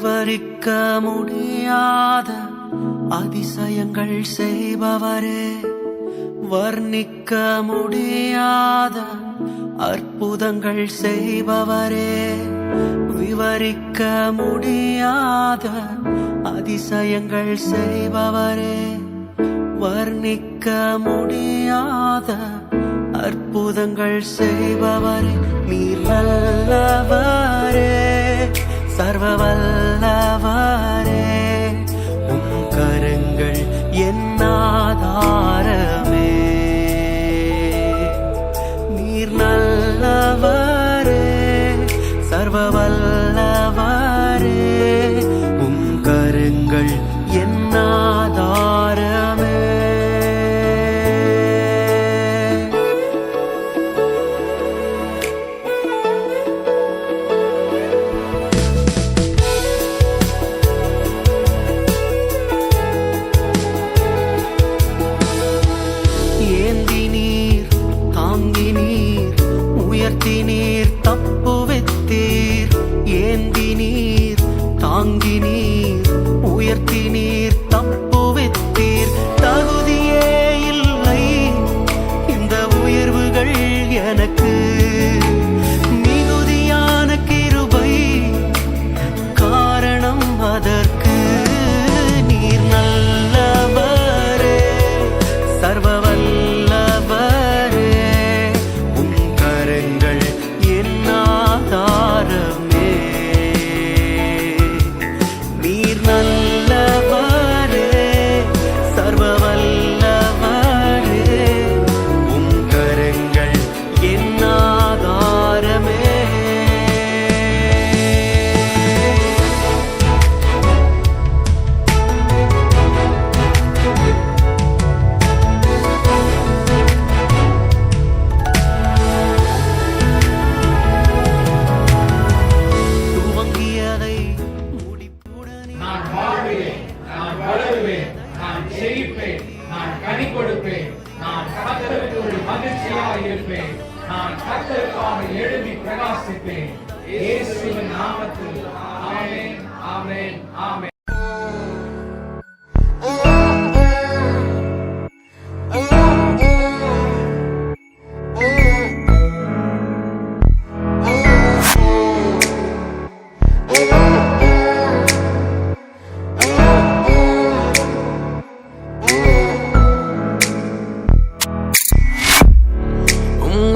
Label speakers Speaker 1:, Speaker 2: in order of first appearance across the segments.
Speaker 1: விவரிக்க முடியாத அதிசயங்கள் செய்பவரே, வர்ணிக்க முடியாத அற்புதங்கள் செய்பவரே, விவரிக்க முடியாத அதிசயங்கள் செய்பவரே, வர்ணிக்க முடியாத அற்புதங்கள் செய்பவரே, நீர் நல்லவரே, சர்வ வல்லவரே, உம் கரங்கள் என் ஆதாரமே. நீர் நல்லவரே, சர்வ வல்லவரே, உம் கரங்கள் என் ஆதாரமே. ஏந்தினீர் தப்புவித்தீர், ஏந்தினீர் தாங்கினீர் உயர்த்தினீர் தப்புவித்தீர். தகுதியே இல்லை இந்த உயர்வுகள் எனக்கு, மிகுதியான கிருபை காரணம் அதற்கு. நீர் நல்லவரே, சர்வ நான் கனி கொடுப்பேன், நான் கர்த்தருக்கு ஒரு மகிழ்ச்சியாக இருப்பேன், நான் கர்த்தருக்காக எழும்பி பிரகாசிப்பேன். இயேசுவின் நாமத்தில் ஆமென், ஆமென், ஆமென்.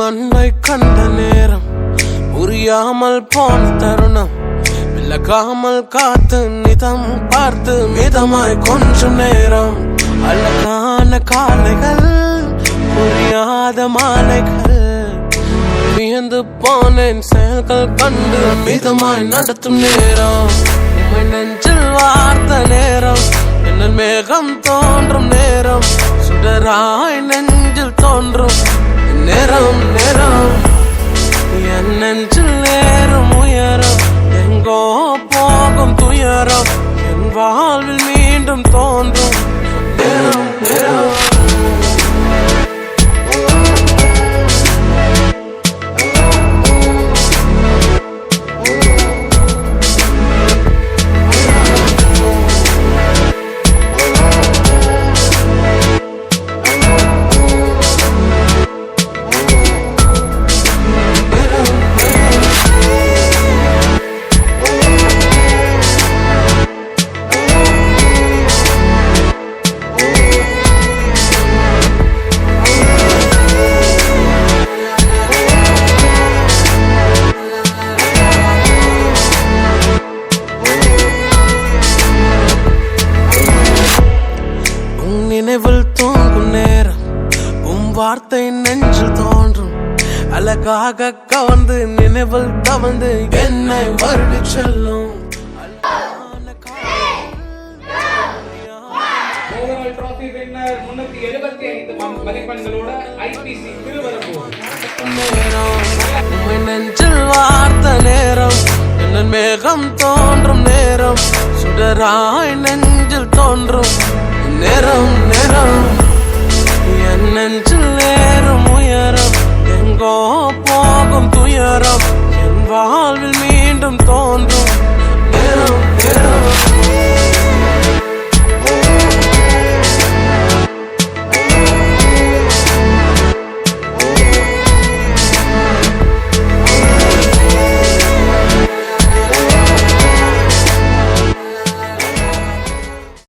Speaker 2: அன்பை கண்ட நேரம், புரியாமல் போன தருணம், விலகாமல் காத்து நிதம் பார்த்து மிதமாய் கொஞ்சம் நேரம். அழகான காலைகள், புரியாத மாலைகள், வியந்து போனேன் செயல்கள் கண்டு மிதமாய் நடத்தும் நேரம். உம்மை நெஞ்சில் வார்த்த நேரம், என்ன மேகம் தோன்றும் நேரம், சுடராய் நெஞ்சில் தோன்றும் நேரம். நேரம் என் நெஞ்சில் நேரும் உயரம், எங்கோ போகும் துயரம், என் வாழ்வில் மீண்டும் தோன்றும் நேரம். நேரம் நினைவில் தூங்கும் நேரம், வார்த்தை நெஞ்சில் தோன்றும், அழகாக கவர்ந்து நினைவில் தவழ்ந்து என்னை வருடி செல்லும். நெஞ்சில் வார்த்த நேரம், என்ன மேகம் தோன்றும் நேரம், சுடராய் நெஞ்சில் தோன்றும் நேரம். நேரம் என் நெஞ்சில் நேரும் உயரம்,